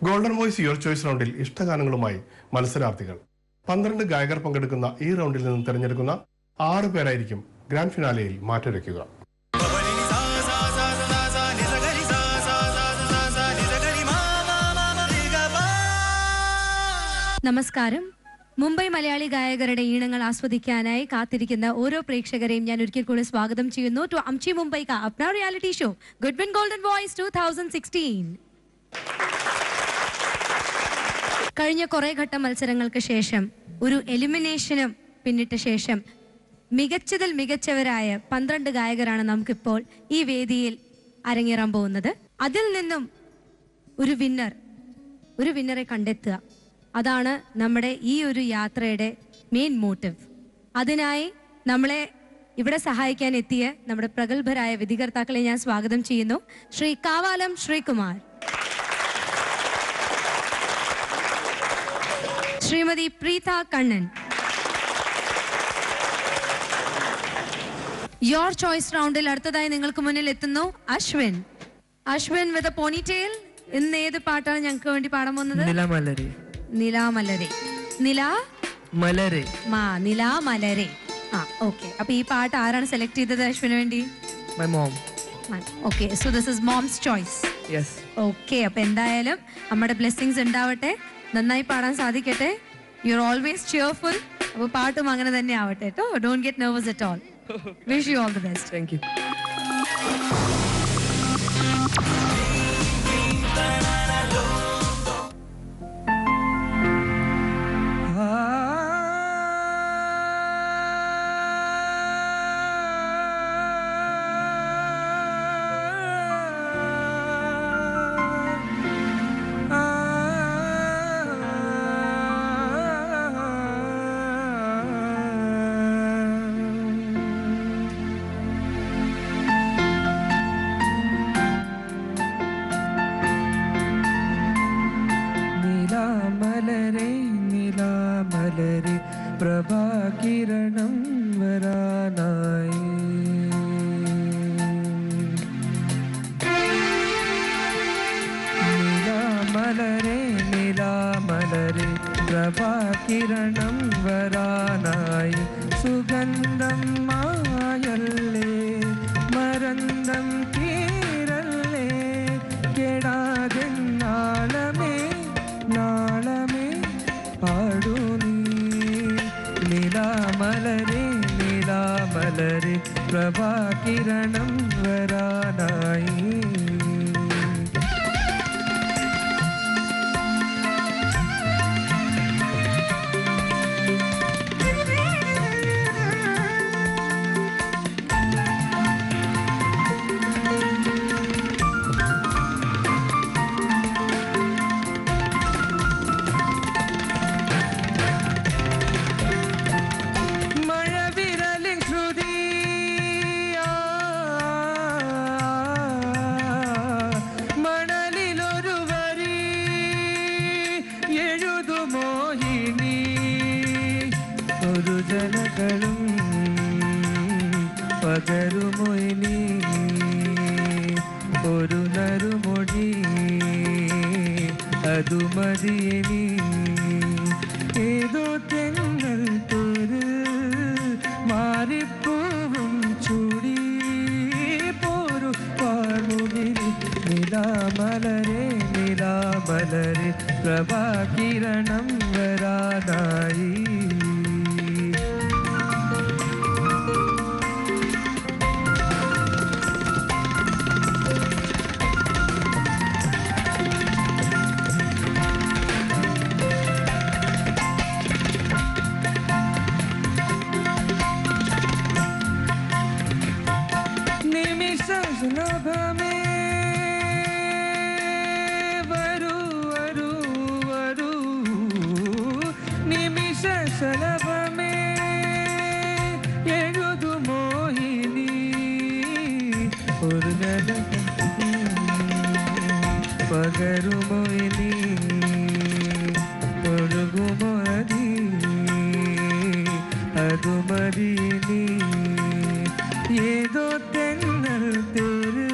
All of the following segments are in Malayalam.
ഗോൾഡൻ വോയ്സ് യുവർ ചോയ്സ് റൗണ്ടിൽ ഇഷ്ടഗാനങ്ങളുമായി മത്സരാർത്ഥികൾ 12 ഗായകർ പങ്കെടുക്കുന്ന ഈ റൗണ്ടിൽ നിന്ന് തിരഞ്ഞെടുക്കുന്ന 6 പേരായിരിക്കും ഗ്രാൻഡ് ഫിനാലെയിൽ മാറ്റുരയ്ക്കുക. നമസ്കാരം. മുംബൈ മലയാളി ഗായകരുടെ ഈണങ്ങൾ ആസ്വദിക്കാനായി കാത്തിരിക്കുന്ന ഓരോ പ്രേക്ഷകരെയും ഞാൻ ഒരിക്കൽ കൂടി സ്വാഗതം ചെയ്യുന്നു ടു അംചി മുംബൈ കാ Apna reality show good win golden voice 2016. കഴിഞ്ഞ കുറെ ഘട്ട മത്സരങ്ങൾക്ക് ശേഷം ഒരു എലിമിനേഷനും പിന്നിട്ട ശേഷം മികച്ചതിൽ മികച്ചവരായ 12 ഗായകരാണ് നമുക്കിപ്പോൾ ഈ വേദിയിൽ അരങ്ങേറാൻ പോകുന്നത്. അതിൽ നിന്നും ഒരു വിന്നറെ കണ്ടെത്തുക, അതാണ് നമ്മുടെ ഈ ഒരു യാത്രയുടെ മെയിൻ മോട്ടീവ്. അതിനായി നമ്മളെ ഇവിടെ സഹായിക്കാൻ എത്തിയ നമ്മുടെ പ്രഗത്ഭരായ വിധികർത്താക്കളെ ഞാൻ സ്വാഗതം ചെയ്യുന്നു. ശ്രീ കാവാലം ശ്രീകുമാർ, ശ്രീമതി പ്രീത കണ്ണൻ. യോർ ചോയ്സ് റൗണ്ടിൽ അടുത്തതായി നിങ്ങൾക്ക് മുന്നിൽ എത്തുന്നു അശ്വിൻ വിത്ത് എ പോണിറ്റെയിൽ. ഇന്ന് ഏത് പാട്ടാണ് ഞങ്ങൾക്ക് വേണ്ടി പാടാൻ പോകുന്നത്? നിലാമലരെ. ഓക്കെ, അപ്പൊ ഈ പാട്ട് ആരാണ് സെലക്ട് ചെയ്തത് അശ്വിന് വേണ്ടി? My mom. Okay, so this is mom's choice. Yes. Okay, അപ്പൊ എന്തായാലും നമ്മുടെ ബ്ലെസ്സിങ്സ് ഉണ്ടാവട്ടെ, നന്നായി പാടാൻ സാധിക്കട്ടെ. You're always cheerful. അപ്പൊ പാട്ടും അങ്ങനെ തന്നെ ആവട്ടെ കേട്ടോ. Don't get nervous at all. Wish you all the best. Thank you. നിലാമലരെ പ്രഭാകിരണം വരാനായി നിലാമലരെ പ്രഭാകിരണം വരാനായി സുഗന്ധം മായല്ലേ മരന്തം തീരല്ലേ കെടാതെ നാളമേ പാടൂ നീ. നിലാമലരെ പ്രഭാകിരണം വരാനായി. പകരുമൊയിനി ഒരു നറുമൊഴി അതു മതിയെനി ഏതോ തെങ്ങൾ തോര് മാറിപ്പോവും ചൂടി പോരു പാടുവിൽ നിലാമലരെ പ്രഭാകിരണം വരാനായി. സുലഭമേ വരൂ വരൂ വരൂ നിമിഷ സുലഭമേ എഴുതു മോഹിനി ഒരു പകരുമോയിനി ഒഴുകുമതി അതു മതിനി ഏതോ തെന്നൽ തേര്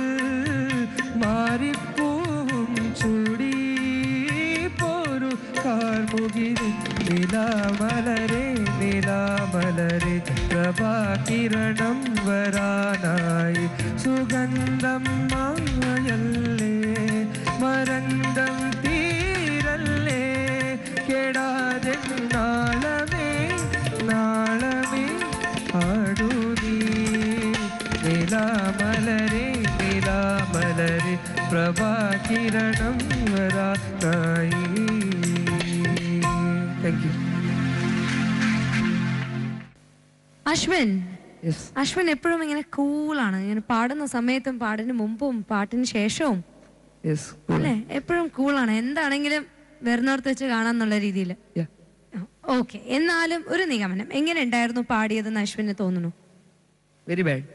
സ്വന്തം മായല്ലേ മരന്തം തീരല്ലേ കെടാതെ നാളമേ നാളമേ ആടൂ നീ നിലാമലരെ നിലാമലരെ പ്രഭാകിരണം വരാനായി. Thank you. Ashwin, yes Ashwin എപ്പോഴും ഇങ്ങനെ കൂളാണ്, ഇങ്ങനെ പാടുന്ന സമയത്തും പാടിന് മുമ്പും പാട്ടിന് ശേഷവും യെസ് അല്ലേ, എപ്പോഴും കൂളാണ്. എന്താണെങ്കിലും വരുന്നോർത്ത് വെച്ച് കാണാന്നുള്ള രീതിയിൽ. ഓക്കെ, എന്നാലും ഒരു നിഗമനം, എങ്ങനെ ഉണ്ടായിരുന്നു പാടിയതെന്ന് അശ്വിന് തോന്നുന്നു? Very bad.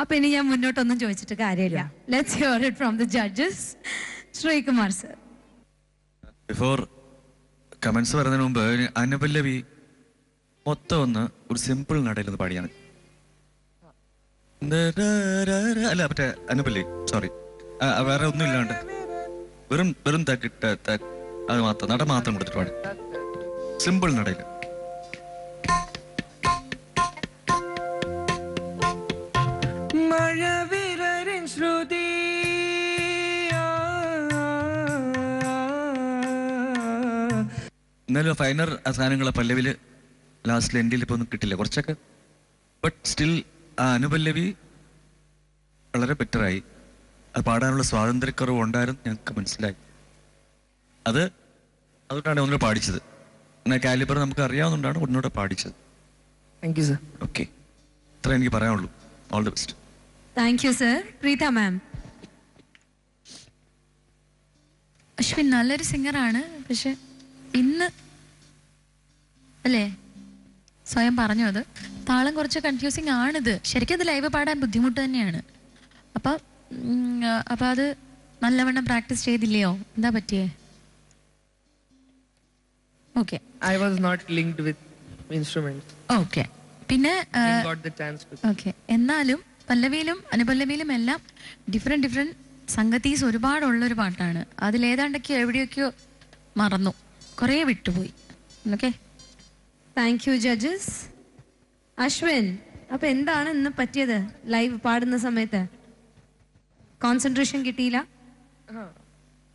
അപ്പൊ ഇനി ഞാൻ മുന്നോട്ടൊന്നും ചോദിച്ചിട്ട് കാര്യമില്ല. Let's here it from the judges. Sreekumar sir. Before comments പറയുന്നതിന് മുമ്പ് അനുപല്ലവി മൊത്തം ഒന്ന് ഒരു സിമ്പിൾ നടയിലൊന്ന് പാടിയാണ്. അല്ല മറ്റേ അനുപല്ലി, സോറി, വേറെ ഒന്നും ഇല്ലാണ്ട് വെറും വെറും അത് മാത്രം നട മാത്രം കൊടുത്തിട്ട് പാടി, സിമ്പിൾ നടയിൽ. മഴവിരരിൻ ശ്രുതി എന്നാലും ഫൈനർ സാധനങ്ങളെ പല്ലവില് ലാസ്റ്റിൽ എൻഡിൽ ഇപ്പൊ ഒന്നും കിട്ടില്ല കുറച്ചൊക്കെ, ബട്ട് സ്റ്റിൽ ആ അനുപല്ലവി വളരെ ബെറ്ററായി. അത് പാടാനുള്ള സ്വാതന്ത്ര്യക്കുറവ് ഉണ്ടായിരുന്നു ഞങ്ങൾക്ക് മനസ്സിലായി. അതുകൊണ്ടാണ് ഒന്നുകൂടെ പാടിച്ചത്. എന്നാൽ കാലിബർ നമുക്ക് അറിയാവുന്നതുകൊണ്ടാണ് ഒന്നുകൂടെ പാടിച്ചത്. Thank you sir. ഓക്കെ, ഇത്ര എനിക്ക് പറയാനുള്ളൂ. All the best. Thank you sir. Preetha ma'am. Ashwin നല്ലൊരു സിംഗറാണ്, പക്ഷെ ഇന്ന് അല്ലേ സ്വയം പറഞ്ഞു അത് താളം കുറച്ച് കൺഫ്യൂസിങ് ആണിത്. ശരിക്കും അത് ലൈവ് പാടാൻ ബുദ്ധിമുട്ട് തന്നെയാണ്. അപ്പം അത് നല്ലവണ്ണം പ്രാക്ടീസ് ചെയ്തില്ലയോ? എന്താ പറ്റിയേ? Okay, I was not linked with instruments. Okay. പിന്നെ Didn't got the chance to. Okay, എന്നാലും പല്ലവിയിലും അനുപല്ലവിയിലും എല്ലാം ഡിഫറെന്റ് സംഗതീസ് ഒരുപാടുള്ളൊരു പാട്ടാണ്. അതിലേതാണ്ടൊക്കെയോ എവിടെയൊക്കെയോ മറന്നു, കുറേ വിട്ടുപോയി. Okay, thank you judges. Ashwin, അപ്പൊ എന്താണ് ഇന്ന് പറ്റിയത്? ലൈവ് പാടുന്ന സമയത്ത് കോൺസെൻട്രേഷൻ കിട്ടിയില്ല?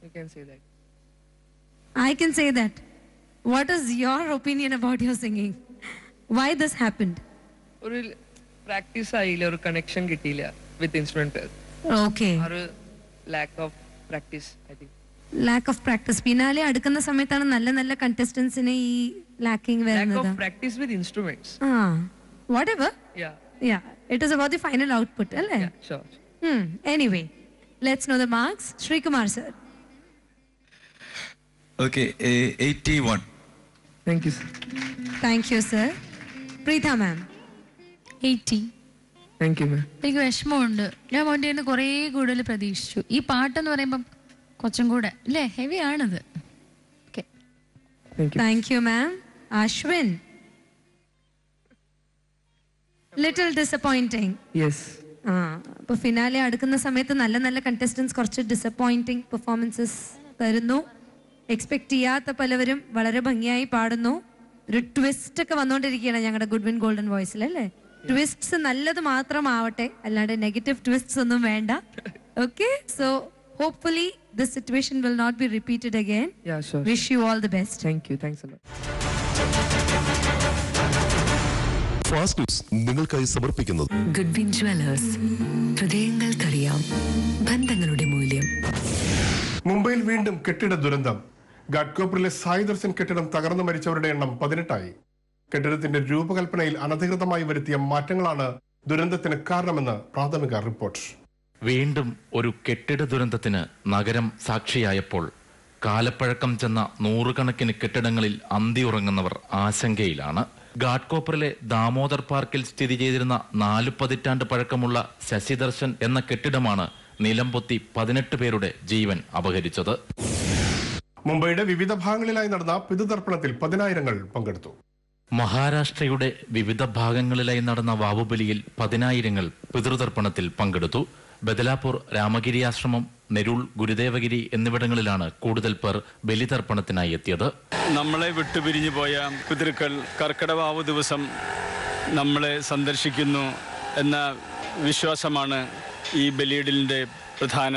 You can say that. I can say that. What is your opinion about your singing? Why this happened? ഒരു പ്രാക്ടീസ് ആയില്ല, ഒരു കണക്ഷൻ കിട്ടിയില്ല വിത്ത് ഇൻസ്ട്രുമെന്റ്. Okay. ഒരു lack of practice, I think. Lack of practice. പിന്നാലെ അടുക്കുന്ന സമയത്താണ് നല്ല നല്ല കണ്ടസ്റ്റൻസിന് ഈ ലാക്കിംഗ് Lack വരുന്നത്. of practice with instruments. Whatever. Yeah. Yeah. It is about the final output, അല്ലേ? Yeah, sure. Anyway, let's know the marks. Srikumar sir. Okay, 81. Thank you, sir. Thank you sir. Preetha ma'am. 80. Thank you, ma'am. എനിക്ക് വിഷമമുണ്ട്. ഞാൻ മോൻ്റെ കയ്യിൽ നിന്ന് കുറേ കൂടുതൽ പ്രതീക്ഷിച്ചു. ഈ പാട്ടെന്ന് പറയുമ്പം കുറച്ചും കൂടെ അല്ലേ ഹെവി ആണത്. Okay, Thank you. Thank you ma'am. Ashwin. Little disappointing. Yes. അപ്പൊ ഫിനാലെ അടുക്കുന്ന സമയത്ത് നല്ല നല്ല കണ്ടസ്റ്റൻസ് കുറച്ച് ഡിസപ്പോയിന്റിങ് പെർഫോമൻസസ് തരുന്നു. എക്സ്പെക്ട് ചെയ്യാത്ത പലവരും വളരെ ഭംഗിയായി പാടുന്നു. ഒരു ട്വിസ്റ്റ് ഒക്കെ വന്നുകൊണ്ടിരിക്കുകയാണ് ഞങ്ങളുടെ ഗുഡ്വിൻ ഗോൾഡൻ വോയിസിൽ, അല്ലേ? ട്വിസ്റ്റ്സ് നല്ലത് മാത്രമാവട്ടെ, അല്ലാണ്ട് നെഗറ്റീവ് ട്വിസ്റ്റ്സ് ഒന്നും വേണ്ട. Okay, so hopefully this situation will not be repeated again. Yeah, sure. Wish you all the best. Thank you. Thanks a lot. Fast news നിങ്ങൾക്കായി സമർപ്പിക്കുന്നത് ഗുഡ്വിൻ ജ്വല്ലേഴ്സ്. ഹൃദയങ്ങൾക്കറിയാം ബന്ധങ്ങളുടെ മൂല്യം. മുംബൈയിൽ വീണ്ടും കെട്ടിട ദുരന്തം. ഗഡ്കോപ്പറിലെ സായി ദർശൻ കെട്ടിടം തകർന്നു മരിച്ചവരുടെ എണ്ണം 18ആയി. കെട്ടിടത്തിന്റെ രൂപകൽപ്പനയിൽ അനധികൃതമായി വരുത്തിയ മാറ്റങ്ങളാണ് ദുരന്തത്തിന് കാരണമെന്ന് പ്രാഥമിക റിപ്പോർട്ട്. വീണ്ടും ഒരു കെട്ടിട ദുരന്തത്തിന് നഗരം സാക്ഷിയായപ്പോൾ കാലപ്പഴക്കം ചെന്ന നൂറുകണക്കിന് കെട്ടിടങ്ങളിൽ അന്തിയുറങ്ങുന്നവർ ആശങ്കയിലാണ്. ഗാഡ്കോപ്പറിലെ ദാമോദർ പാർക്കിൽ സ്ഥിതി ചെയ്തിരുന്ന 4 പതിറ്റാണ്ട് പഴക്കമുള്ള ശശിദർശൻ എന്ന കെട്ടിടമാണ് നിലംപൊത്തി 18 പേരുടെ ജീവൻ അപഹരിച്ചത്. മുംബൈയുടെ വിവിധ ഭാഗങ്ങളിലായി നടന്ന പിതൃതർപ്പണത്തിൽ 10,000ങ്ങൾ പങ്കെടുത്തു. മഹാരാഷ്ട്രയുടെ വിവിധ ഭാഗങ്ങളിലായി നടന്ന വാവുബലിയിൽ 10,000ങ്ങൾ പിതൃതർപ്പണത്തിൽ പങ്കെടുത്തു. ബദലാപൂർ, രാമഗിരി ആശ്രമം, നെരൂൾ, ഗുരുദേവഗിരി എന്നിവിടങ്ങളിലാണ് കൂടുതൽ പേർ ബലിതർപ്പണത്തിനായി എത്തിയത്. നമ്മളെ വിട്ടുപിരിഞ്ഞു പോയ പിതൃക്കൾ കർക്കിടവാവ് ദിവസം നമ്മളെ സന്ദർശിക്കുന്നു. എന്ന വിശ്വാസമാണ് ഈ ബലിയിടലിൻ്റെ പ്രധാന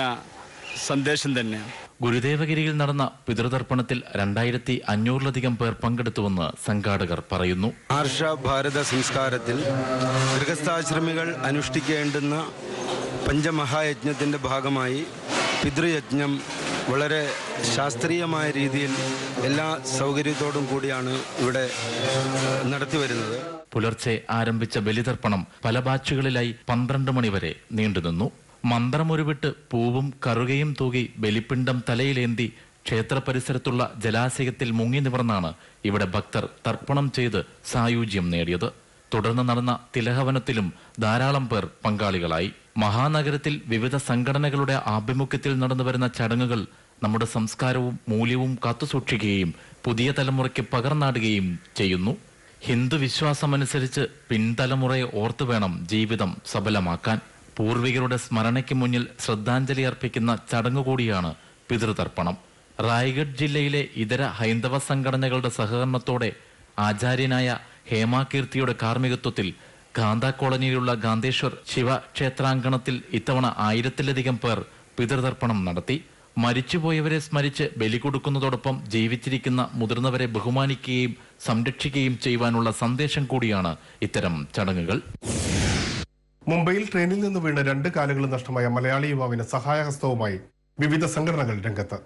സന്ദേശം തന്നെ. ഗുരുദേവഗിരിയിൽ നടന്ന പിതൃതർപ്പണത്തിൽ 2500-ലധികം പേർ പങ്കെടുത്തുവെന്ന് സംഘാടകർ പറയുന്നു. ആർഷ ഭാരത സംസ്കാരത്തിൽ ഗൃഹസ്ഥാശ്രമികൾ അനുഷ്ഠിക്കേണ്ടുന്ന പഞ്ചമഹായജ്ഞത്തിൻ്റെ ഭാഗമായി പിതൃയജ്ഞം വളരെ ശാസ്ത്രീയമായ രീതിയിൽ എല്ലാ സൗകര്യത്തോടും കൂടിയാണ് ഇവിടെ നടത്തിവരുന്നത്. പുലർച്ചെ ആരംഭിച്ച ബലിതർപ്പണം പല ബാച്ചുകളിലായി 12 മണിവരെ നീണ്ടുനിന്നു. മന്ത്രമുരുവിട്ട് പൂവും കറുകയും തൂകി ബലിപ്പിണ്ടം തലയിലേന്തി ക്ഷേത്ര പരിസരത്തുള്ള ജലാശയത്തിൽ മുങ്ങി നിവർന്നാണ് ഇവിടെ ഭക്തർ തർപ്പണം ചെയ്ത് സായുജ്യം നേടിയത്. തുടർന്ന് നടന്ന തിലഹവനത്തിലും ധാരാളം പേർ പങ്കാളികളായി. മഹാനഗരത്തിൽ വിവിധ സംഘടനകളുടെ ആഭിമുഖ്യത്തിൽ നടന്നുവരുന്ന ചടങ്ങുകൾ നമ്മുടെ സംസ്കാരവും മൂല്യവും കാത്തുസൂക്ഷിക്കുകയും പുതിയ തലമുറയ്ക്ക് പകർന്നാടുകയും ചെയ്യുന്നു. ഹിന്ദു വിശ്വാസമനുസരിച്ച് പിൻതലമുറയെ ഓർത്തു വേണം ജീവിതം സഫലമാക്കാൻ. പൂർവികരുടെ സ്മരണയ്ക്ക് മുന്നിൽ ശ്രദ്ധാഞ്ജലി അർപ്പിക്കുന്ന ചടങ്ങുകൂടിയാണ് പിതൃതർപ്പണം. റായ്ഗഡ് ജില്ലയിലെ ഇതര ഹൈന്ദവ സംഘടനകളുടെ സഹകരണത്തോടെ ആചാര്യനായ ഹേമാകീർത്തിയുടെ കാർമ്മികത്വത്തിൽ ഗാന്ധാ കോളനിയിലുള്ള ഗാന്ധേശ്വർ ശിവക്ഷേത്രാങ്കണത്തിൽ ഇത്തവണ 1000-ലധികം പേർ പിതൃതർപ്പണം നടത്തി. മരിച്ചുപോയവരെ സ്മരിച്ച് ബലി കൊടുക്കുന്നതോടൊപ്പം ജീവിച്ചിരിക്കുന്ന മുതിർന്നവരെ ബഹുമാനിക്കുകയും സംരക്ഷിക്കുകയും ചെയ്യുവാനുള്ള സന്ദേശം കൂടിയാണ് ഇത്തരം ചടങ്ങുകൾ. മുംബൈയിൽ ട്രെയിനിൽ നിന്ന് വീണ് 2 കാലുകൾ നഷ്ടമായ മലയാളി യുവാവിന് സഹായഹസ്തവുമായി വിവിധ സംഘടനകൾ രംഗത്ത്.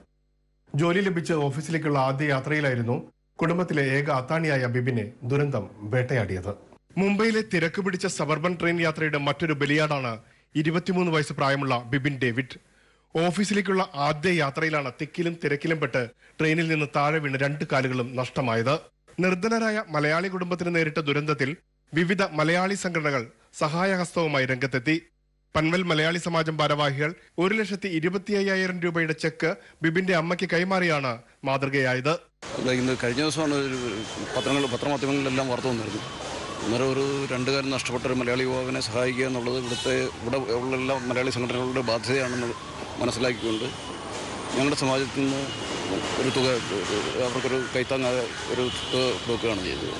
ജോലി ലഭിച്ച് ഓഫീസിലേക്കുള്ള ആദ്യ യാത്രയിലായിരുന്നു കുടുംബത്തിലെ ഏക അത്താണിയായ ബിബിനെ ദുരന്തം വേട്ടയാടിയത്. മുംബൈയിലെ തിരക്ക് പിടിച്ച സബർബൻ ട്രെയിൻ യാത്രയുടെ മറ്റൊരു ബലിയാടാണ് 23 വയസ്സ് പ്രായമുള്ള ബിബിൻ ഡേവിഡ്. ഓഫീസിലേക്കുള്ള ആദ്യ യാത്രയിലാണ് തിക്കിലും തിരക്കിലും പെട്ട് ട്രെയിനിൽ നിന്ന് താഴെ വീണ് 2 കാലുകളും നഷ്ടമായത്. നിർധനരായ മലയാളി കുടുംബത്തിന് നേരിട്ട ദുരന്തത്തിൽ വിവിധ മലയാളി സംഘടനകൾ സഹായഹസ്തവുമായി രംഗത്തെത്തി. പൻവൽ മലയാളി സമാജം ഭാരവാഹികൾ 1,25,000 രൂപയുടെ ചെക്ക് ബിബിന്റെ അമ്മയ്ക്ക് കൈമാറിയാണ് മാതൃകയായത്. ഇന്ന് കഴിഞ്ഞ ദിവസമാണ് പത്രമാധ്യമങ്ങളിലെല്ലാം വാർത്ത വന്നിരുന്നു. അന്നേരം ഒരു 2 കാലം നഷ്ടപ്പെട്ട ഒരു മലയാളി യുവാവിനെ സഹായിക്കുക എന്നുള്ളത് ഇവിടെ ഉള്ള എല്ലാ മലയാളി സംഘടനകളുടെ ബാധ്യതയാണെന്ന് മനസ്സിലാക്കിക്കൊണ്ട് ഞങ്ങളുടെ സമാജത്തിൽ നിന്ന് ഒരു തുക അവർക്കൊരു കൈത്താങ്ങായ ഒരു തുക കൊടുക്കുകയാണ് ചെയ്തത്.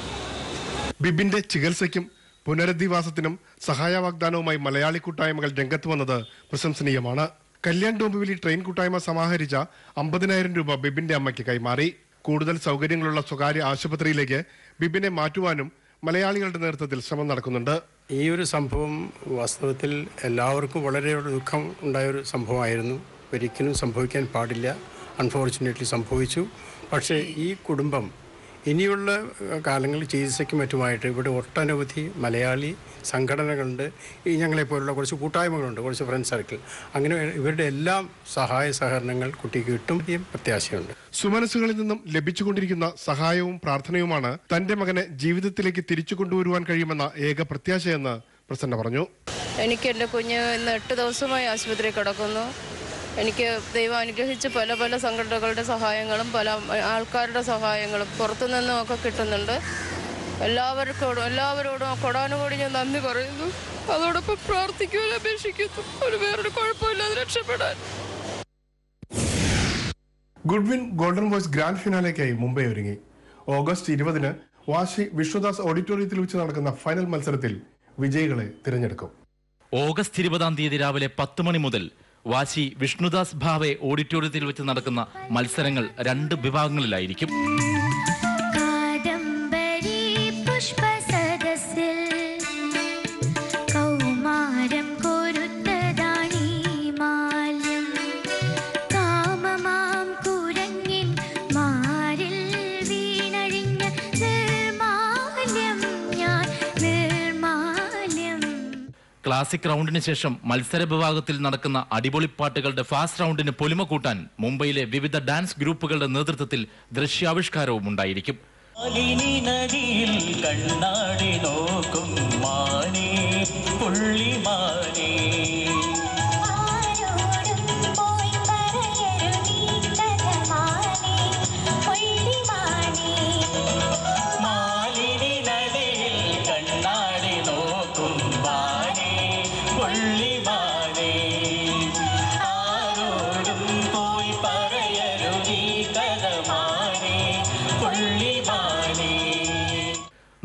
ബിബിന്റെ ചികിത്സയ്ക്കും പുനരധിവാസത്തിനും സഹായ വാഗ്ദാനവുമായി മലയാളി കൂട്ടായ്മകൾ രംഗത്ത് വന്നത് പ്രശംസനീയമാണ്. കല്യാൺ ഡോംബിവിലി ട്രെയിൻ കൂട്ടായ്മ സമാഹരിച്ച 50,000 രൂപ ബിബിന്റെ അമ്മയ്ക്ക് കൈമാറി. കൂടുതൽ സൗകര്യങ്ങളുള്ള സ്വകാര്യ ആശുപത്രിയിലേക്ക് ബിബിനെ മാറ്റുവാനും മലയാളികളുടെ നേതൃത്വത്തിൽ ശ്രമം നടക്കുന്നുണ്ട്. ഈ ഒരു സംഭവം വാസ്തവത്തിൽ എല്ലാവർക്കും വളരെ ദുഃഖം ഉണ്ടായൊരു സംഭവമായിരുന്നു. ഒരിക്കലും സംഭവിക്കാൻ പാടില്ല. അൺഫോർച്ചുനേറ്റ്ലി സംഭവിച്ചു. പക്ഷേ ഈ കുടുംബം ഇനിയുള്ള കാലങ്ങളിൽ ചികിത്സയ്ക്കും മറ്റുമായിട്ട് ഇവിടെ ഒട്ടനവധി മലയാളി സംഘടനകളുണ്ട്. ഈ ഞങ്ങളെപ്പോലുള്ള കുറച്ച് കൂട്ടായ്മകളുണ്ട്, കുറച്ച് ഫ്രണ്ട് സർക്കിൾ. അങ്ങനെ ഇവരുടെ എല്ലാം സഹായ സഹകരണങ്ങൾ കുട്ടിക്ക് കിട്ടും പ്രത്യാശയുണ്ട്. സുമനസ്സുകളിൽ നിന്നും ലഭിച്ചുകൊണ്ടിരിക്കുന്ന സഹായവും പ്രാർത്ഥനയുമാണ് തന്റെ മകനെ ജീവിതത്തിലേക്ക് തിരിച്ചു കൊണ്ടുവരുവാൻ കഴിയുമെന്ന ഏക പ്രത്യാശയെന്ന് പ്രസന്ന പറഞ്ഞു. എനിക്ക് എൻ്റെ കുഞ്ഞ് ഇന്ന് 8 ദിവസമായി ആശുപത്രി കിടക്കുന്നു. എനിക്ക് ദൈവം അനുഗ്രഹിച്ച് പല പല സംഘടനകളുടെ സഹായങ്ങളും പല ആൾക്കാരുടെ സഹായങ്ങളും പുറത്തുനിന്നും ഒക്കെ കിട്ടുന്നുണ്ട്. എല്ലാവരോടും കൊടാനുകൂടി ഞാൻ നന്ദി പറയുന്നു. അതോടൊപ്പം പ്രാർത്ഥിക്കുവാൻ അപേക്ഷിക്കുന്നു, വേറൊരു കുഴപ്പമില്ലാതെ രക്ഷപ്പെടാൻ. ഗുഡ്വിൻ ഗോൾഡൻ വോയ്സ് ഗ്രാൻഡ് ഫിനാലേക്കായി മുംബൈ ഒരുങ്ങി. ഓഗസ്റ്റ് 20-ന് വാശി വിഷ്ണുദാസ് ഓഡിറ്റോറിയത്തിൽ വെച്ച് നടക്കുന്ന ഫൈനൽ മത്സരത്തിൽ വിജയികളെ തിരഞ്ഞെടുക്കും. ഓഗസ്റ്റ് 20-ാം തീയതി രാവിലെ 10 മണി മുതൽ വാശി വിഷ്ണുദാസ് ഭാവെ ഓഡിറ്റോറിയത്തിൽ വെച്ച് നടക്കുന്ന മത്സരങ്ങൾ 2 വിഭാഗങ്ങളിലായിരിക്കും. ക്ലാസിക് റൗണ്ടിന് ശേഷം മത്സര വിഭാഗത്തിൽ നടക്കുന്ന അടിപൊളിപ്പാട്ടുകളുടെ ഫാസ്റ്റ് റൗണ്ടിന് പൊലിമ കൂട്ടാൻ മുംബൈയിലെ വിവിധ ഡാൻസ് ഗ്രൂപ്പുകളുടെ നേതൃത്വത്തിൽ ദൃശ്യാവിഷ്കാരവും ഉണ്ടായിരിക്കും.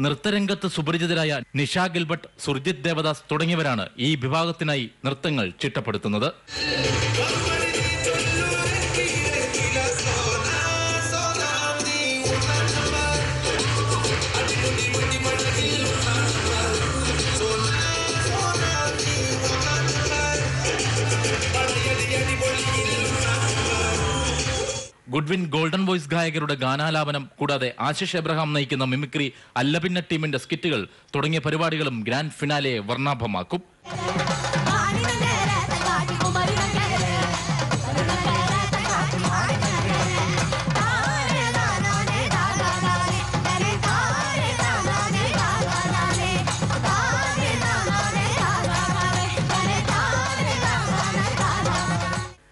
നൃത്തരംഗത്ത് സുപരിചിതരായ നിഷ ഗിൽബർട്ട്, സുർജിത് ദേവദാസ് തുടങ്ങിയവരാണ് ഈ വിഭാഗത്തിനായി നൃത്തങ്ങൾ ചിട്ടപ്പെടുത്തുന്നത്. ഗുഡ്വിൻ ഗോൾഡൻ വോയ്സ് ഗായകരുടെ ഗാനാലാപനം, കൂടാതെ ആശിഷ് എബ്രഹാം നയിക്കുന്ന മിമിക്രി, അല്ലപിന്ന ടീമിന്റെ സ്കിറ്റുകൾ തുടങ്ങിയ പരിപാടികളും ഗ്രാൻഡ് ഫിനാലയെ വർണ്ണാഭമാക്കും.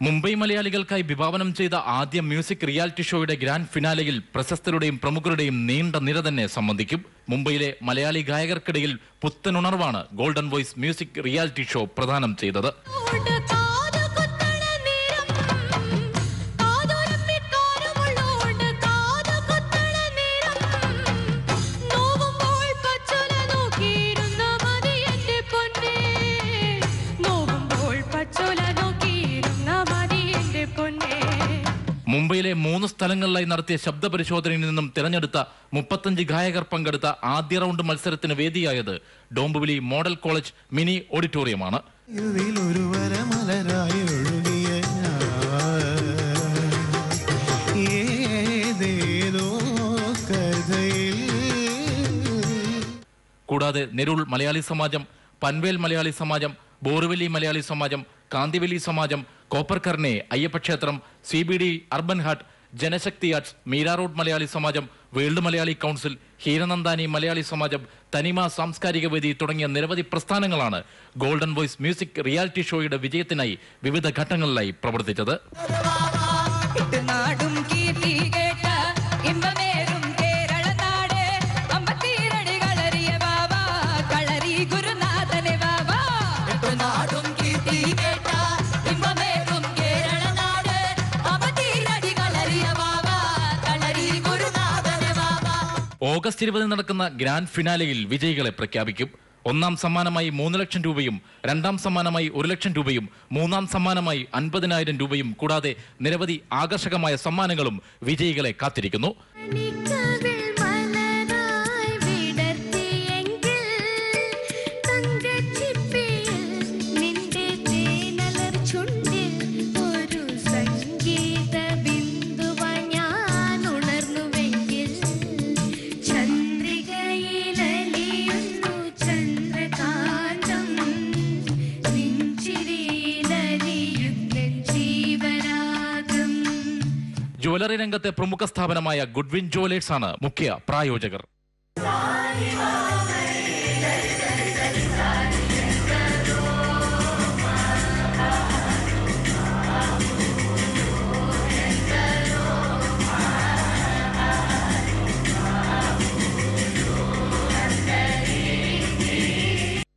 മുംബൈ മലയാളികൾക്കായി വിഭാവനം ചെയ്ത ആദ്യ മ്യൂസിക് റിയാലിറ്റി ഷോയുടെ ഗ്രാൻഡ് ഫിനാലയിൽ പ്രശസ്തരുടെയും പ്രമുഖരുടെയും നീണ്ട നിര തന്നെ സംബന്ധിക്കും. മുംബൈയിലെ മലയാളി ഗായകർക്കിടയിൽ പുത്തനുണർവാണ് golden voice music reality show പ്രദാനം ചെയ്തത്. മുംബൈയിലെ 3 സ്ഥലങ്ങളിലായി നടത്തിയ ശബ്ദ പരിശോധനയിൽ നിന്നും തിരഞ്ഞെടുത്ത 35 ഗായകർ പങ്കെടുത്ത ആദ്യ റൗണ്ട് മത്സരത്തിന് വേദിയായത് ഡോംബിവിലി മോഡൽ കോളേജ് മിനി ഓഡിറ്റോറിയമാണ്. കൂടാതെ നെരൂൾ മലയാളി സമാജം, പൻവേൽ മലയാളി സമാജം, ബോറുവലി മലയാളി സമാജം, കാന്തിവലി സമാജം, കോപ്പർകർണെ അയ്യപ്പക്ഷേത്രം, CBD അർബൻ ഹാർട്ട്, ജനശക്തി ആർട്സ്, മീരാ റോഡ് മലയാളി സമാജം, വേൾഡ് മലയാളി കൗൺസിൽ, ഹീരനന്ദാനി മലയാളി സമാജം, തനിമ സാംസ്കാരിക വേദി തുടങ്ങിയ നിരവധി പ്രസ്ഥാനങ്ങളാണ് ഗോൾഡൻ വോയ്സ് മ്യൂസിക് റിയാലിറ്റി ഷോയുടെ വിജയത്തിനായി വിവിധ ഘട്ടങ്ങളിലായി പ്രവർത്തിച്ചത്. ഓഗസ്റ്റ് 20 നടക്കുന്ന ഗ്രാൻഡ് ഫിനാലയിൽ വിജയികളെ പ്രഖ്യാപിക്കും. ഒന്നാം സമ്മാനമായി 3 ലക്ഷം രൂപയും, രണ്ടാം സമ്മാനമായി 1 ലക്ഷം രൂപയും, മൂന്നാം സമ്മാനമായി 50,000 രൂപയും കൂടാതെ നിരവധി ആകർഷകമായ സമ്മാനങ്ങളും വിജയികളെ കാത്തിരിക്കുന്നു. ജ്വല്ലറി രംഗത്തെ പ്രമുഖ സ്ഥാപനമായ ഗുഡ്വിൻ ജുവലേഴ്സ് ആണ് മുഖ്യ പ്രായോജകർ.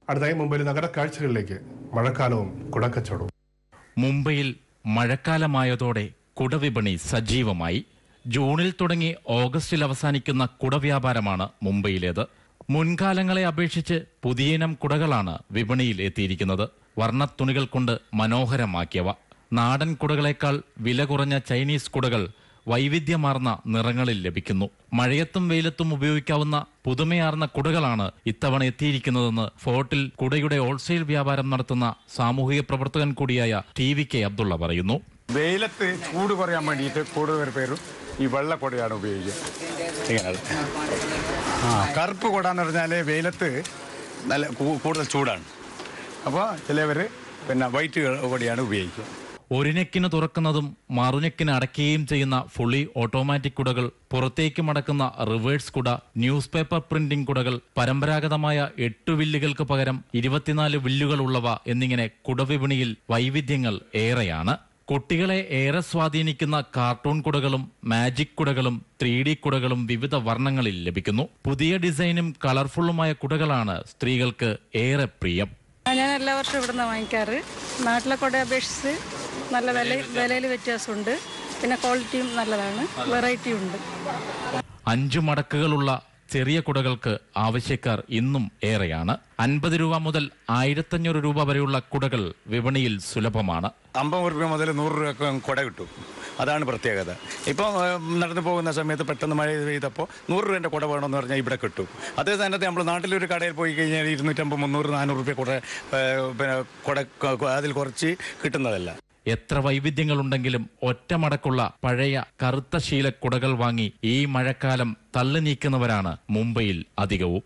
അടുത്തായി മുംബൈയിലെ നഗര കാഴ്ചകളിലേക്ക്. മഴക്കാലവും കുടക്കച്ചവടവും. മുംബൈയിൽ മഴക്കാലമായതോടെ കുടവിപണി സജീവമായി. ജൂണിൽ തുടങ്ങി ഓഗസ്റ്റിൽ അവസാനിക്കുന്ന കുടവ്യാപാരമാണ് മുംബൈയിലേത്. മുൻകാലങ്ങളെ അപേക്ഷിച്ച് പുതിയയിനം കുടകളാണ് വിപണിയിൽ എത്തിയിരിക്കുന്നത്. വർണ്ണത്തുണികൾ കൊണ്ട് മനോഹരമാക്കിയവ. നാടൻ കുടകളേക്കാൾ വില കുറഞ്ഞ ചൈനീസ് കുടകൾ വൈവിധ്യമാർന്ന നിറങ്ങളിൽ ലഭിക്കുന്നു. മഴയത്തും വെയിലത്തും ഉപയോഗിക്കാവുന്ന പുതുമയാർന്ന കുടകളാണ് ഇത്തവണ എത്തിയിരിക്കുന്നതെന്ന് ഫോർട്ടിൽ കുടയുടെ ഹോൾസെയിൽ വ്യാപാരം നടത്തുന്ന സാമൂഹിക പ്രവർത്തകൻ കൂടിയായ TVK അബ്ദുള്ള പറയുന്നു. വെയിലത്ത് ചൂട് കുറയാൻ വേണ്ടിയിട്ട് കൂടുതൽ പേരും ഈ വെള്ളക്കുടയാണ് ഉപയോഗിക്കുക. കറുപ്പ് കുട എന്ന് പറഞ്ഞാൽ വെയിലത്ത് നല്ല കൂടുതൽ ചൂടാണ്. അപ്പോൾ ചിലവർ പിന്നെ വൈറ്റ് കുടയാണ് ഉപയോഗിക്കുക. ഒരു നെക്കിന് തുറക്കുന്നതും മറുനെക്കിന് അടയ്ക്കുകയും ചെയ്യുന്ന ഫുള്ളി ഓട്ടോമാറ്റിക് കുടകൾ, പുറത്തേക്ക് മടക്കുന്ന റിവേഴ്സ് കുട, ന്യൂസ് പേപ്പർ പ്രിന്റിംഗ് കുടകൾ, പരമ്പരാഗതമായ 8 വില്ലുകൾക്ക് പകരം 24 വില്ലുകളുള്ളവ എന്നിങ്ങനെ കുടവിപണിയിൽ വൈവിധ്യങ്ങൾ ഏറെയാണ്. കുട്ടികളെ ഏറെ സ്വാധീനിക്കുന്ന കാർട്ടൂൺ കുടകളും മാജിക് കുടകളും 3D കുടകളും വിവിധ വർണ്ണങ്ങളിൽ ലഭിക്കുന്നു. പുതിയ ഡിസൈനും കളർഫുള്ളുമായ കുടകളാണ് സ്ത്രീകൾക്ക് ഏറെ പ്രിയം. ഞാൻ എല്ലാ വർഷവും ഇവിടുന്ന് വാങ്ങിക്കാറ്. നാട്ടിലെ കുട അപേക്ഷിച്ച് നല്ല വിലയിൽ വ്യത്യാസമുണ്ട്. പിന്നെ ക്വാളിറ്റിയും നല്ലതാണ്, വെറൈറ്റി ഉണ്ട്. 5 മടക്കുകളുള്ള ചെറിയ കുടകൾക്ക് ആവശ്യക്കാർ ഇന്നും ഏറെയാണ്. 50 രൂപ മുതൽ 1500 രൂപ വരെയുള്ള കുടകൾ വിപണിയിൽ സുലഭമാണ്. 50 രൂപ മുതൽ 100 രൂപ കുട കിട്ടും. അതാണ് പ്രത്യേകത. ഇപ്പോൾ നടന്നു പോകുന്ന സമയത്ത് പെട്ടെന്ന് മഴ പെയ്തപ്പോൾ 100 രൂപേൻ്റെ കുട വേണമെന്ന് പറഞ്ഞാൽ ഇവിടെ കിട്ടും. അതേ സ്ഥാനത്ത് നമ്മൾ നാട്ടിലൊരു കടയിൽ പോയി കഴിഞ്ഞാൽ 250, 300, 400 രൂപ കുട അതിൽ കുറച്ച് കിട്ടുന്നതല്ല. എത്ര വൈവിധ്യങ്ങളുണ്ടെങ്കിലും ഒറ്റമടക്കുള്ള പഴയ കറുത്ത ശീല കുടകൾ വാങ്ങി ഈ മഴക്കാലം തള്ളി നീക്കുന്നവരാണ് മുംബൈയിൽ അധികവും.